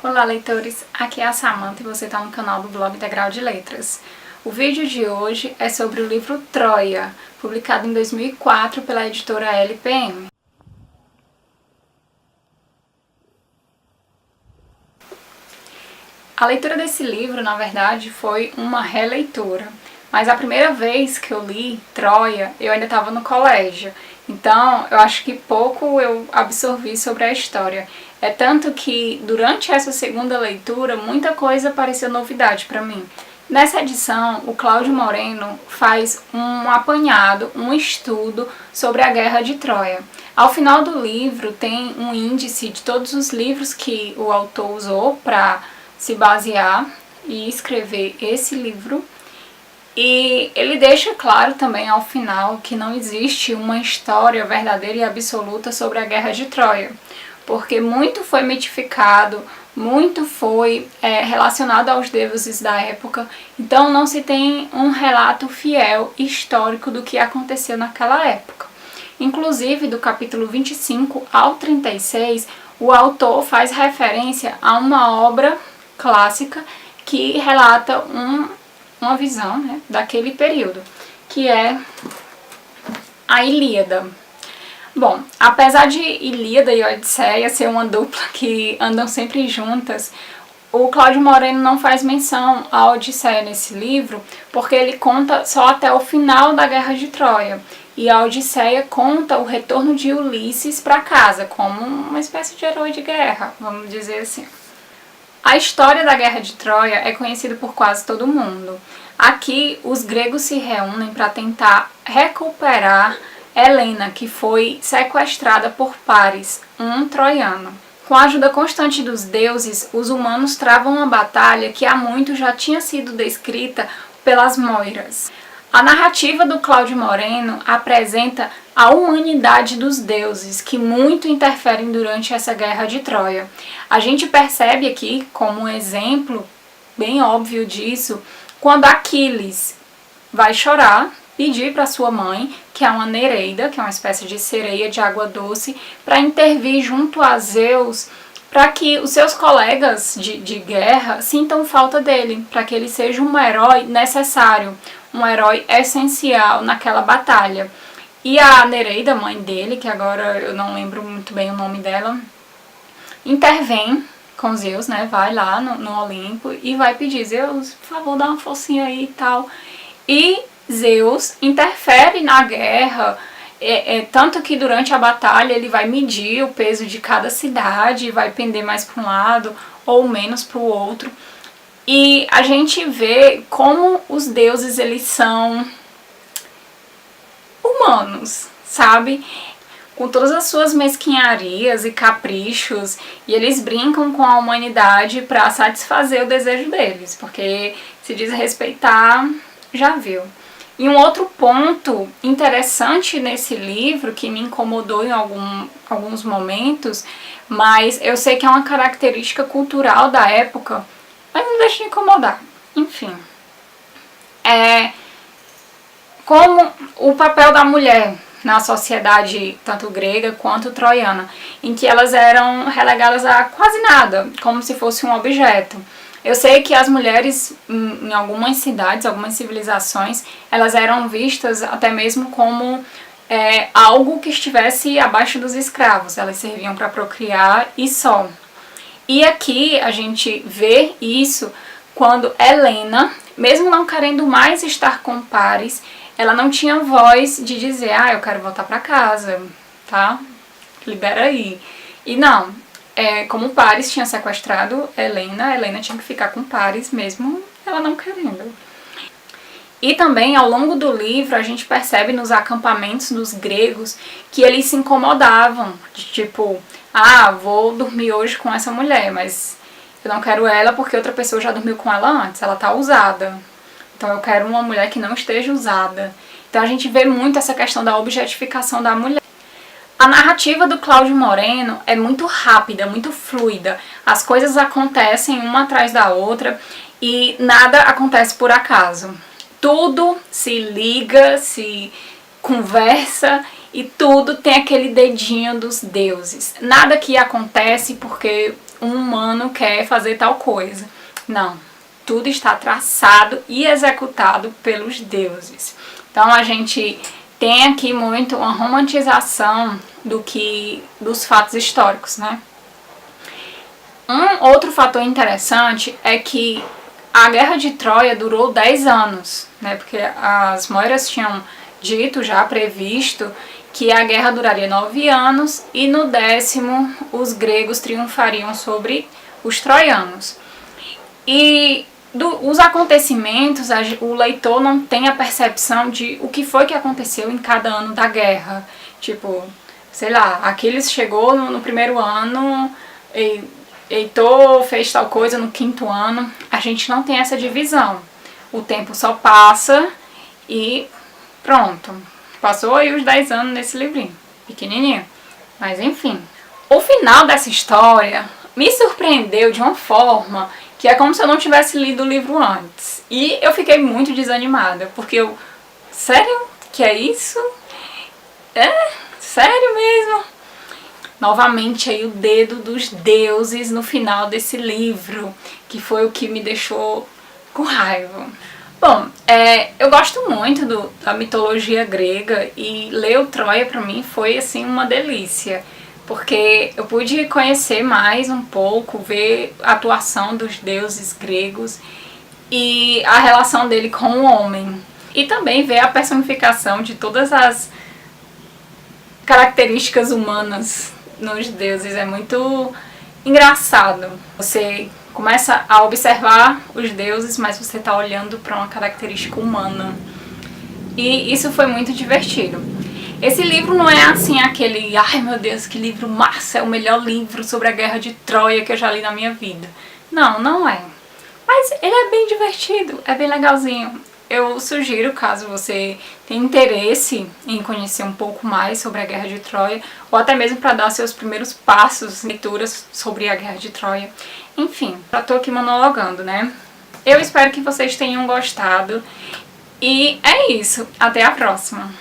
Olá, leitores! Aqui é a Samantha e você está no canal do blog Integral de Letras. O vídeo de hoje é sobre o livro Troia, publicado em 2004 pela editora LPM. A leitura desse livro, na verdade, foi uma releitura, mas a primeira vez que eu li Troia, eu ainda estava no colégio, então eu acho que pouco eu absorvi sobre a história. É tanto que, durante essa segunda leitura, muita coisa pareceu novidade para mim. Nessa edição, o Cláudio Moreno faz um apanhado, um estudo sobre a Guerra de Troia. Ao final do livro tem um índice de todos os livros que o autor usou para se basear e escrever esse livro. E ele deixa claro também ao final que não existe uma história verdadeira e absoluta sobre a Guerra de Troia, porque muito foi mitificado, muito foi relacionado aos deuses da época, então não se tem um relato fiel histórico do que aconteceu naquela época. Inclusive, do capítulo 25 ao 36, o autor faz referência a uma obra clássica que relata uma visão, né, daquele período, que é a Ilíada. Bom, apesar de Ilíada e Odisseia ser uma dupla que andam sempre juntas, o Cláudio Moreno não faz menção à Odisseia nesse livro, porque ele conta só até o final da Guerra de Troia, e a Odisseia conta o retorno de Ulisses para casa, como uma espécie de herói de guerra, vamos dizer assim. A história da Guerra de Troia é conhecida por quase todo mundo. Aqui, os gregos se reúnem para tentar recuperar Helena, que foi sequestrada por Paris, um troiano. Com a ajuda constante dos deuses, os humanos travam uma batalha que há muito já tinha sido descrita pelas Moiras. A narrativa do Cláudio Moreno apresenta a humanidade dos deuses, que muito interferem durante essa Guerra de Troia. A gente percebe aqui, como um exemplo bem óbvio disso, quando Aquiles vai chorar, pedir para sua mãe, que é uma Nereida, que é uma espécie de sereia de água doce, para intervir junto a Zeus, para que os seus colegas de guerra sintam falta dele, para que ele seja um herói necessário, um herói essencial naquela batalha. E a Nereida, mãe dele, que agora eu não lembro muito bem o nome dela, intervém com Zeus, né? Vai lá no Olimpo e vai pedir: Zeus, por favor, dá uma forcinha aí e tal. E Zeus interfere na guerra, tanto que durante a batalha ele vai medir o peso de cada cidade, vai pender mais para um lado ou menos para o outro. E a gente vê como os deuses, eles são humanos, sabe? Com todas as suas mesquinharias e caprichos, e eles brincam com a humanidade para satisfazer o desejo deles, porque se diz respeitar, já viu. E um outro ponto interessante nesse livro, que me incomodou em alguns momentos, mas eu sei que é uma característica cultural da época, mas não deixa de incomodar. Enfim, é como o papel da mulher na sociedade tanto grega quanto troiana, em que elas eram relegadas a quase nada, como se fosse um objeto. Eu sei que as mulheres, em algumas cidades, algumas civilizações, elas eram vistas até mesmo como algo que estivesse abaixo dos escravos. Elas serviam para procriar e só. E aqui a gente vê isso quando Helena, mesmo não querendo mais estar com Paris, ela não tinha voz de dizer: eu quero voltar para casa, tá? Libera aí. E não. Como Paris tinha sequestrado Helena tinha que ficar com Paris mesmo ela não querendo. E também, ao longo do livro, a gente percebe nos acampamentos dos gregos que eles se incomodavam, de tipo: vou dormir hoje com essa mulher, mas eu não quero ela porque outra pessoa já dormiu com ela antes, ela tá usada. Então eu quero uma mulher que não esteja usada. Então a gente vê muito essa questão da objetificação da mulher. A narrativa do Cláudio Moreno é muito rápida, muito fluida. As coisas acontecem uma atrás da outra e nada acontece por acaso. Tudo se liga, se conversa e tudo tem aquele dedinho dos deuses. Nada que acontece porque um humano quer fazer tal coisa. Não, tudo está traçado e executado pelos deuses. Então a gente tem aqui muito uma romantização dos fatos históricos, né? Um outro fator interessante é que a Guerra de Troia durou 10 anos, né? Porque as moiras tinham dito, já previsto, que a guerra duraria 9 anos e no 10º os gregos triunfariam sobre os troianos. E os acontecimentos, o leitor não tem a percepção de o que foi que aconteceu em cada ano da guerra. Tipo, sei lá, Aquiles chegou no primeiro ano, Heitor fez tal coisa no 5º ano. A gente não tem essa divisão. O tempo só passa e pronto. Passou aí os 10 anos nesse livrinho, pequenininho. Mas enfim, o final dessa história me surpreendeu de uma forma que é como se eu não tivesse lido o livro antes. E eu fiquei muito desanimada, porque sério que é isso? É? Sério mesmo? Novamente aí o dedo dos deuses no final desse livro, que foi o que me deixou com raiva. Bom, eu gosto muito da mitologia grega e ler o Troia pra mim foi assim uma delícia, porque eu pude conhecer mais um pouco, ver a atuação dos deuses gregos e a relação dele com o homem. E também ver a personificação de todas as características humanas nos deuses. É muito engraçado. Você começa a observar os deuses, mas você está olhando para uma característica humana. E isso foi muito divertido. Esse livro não é assim aquele, ai meu Deus, que livro massa, é o melhor livro sobre a Guerra de Troia que eu já li na minha vida. Não, não é. Mas ele é bem divertido, é bem legalzinho. Eu sugiro, caso você tenha interesse em conhecer um pouco mais sobre a Guerra de Troia, ou até mesmo para dar seus primeiros passos, leituras sobre a Guerra de Troia. Enfim, já tô aqui monologando, né? Eu espero que vocês tenham gostado. E é isso. Até a próxima!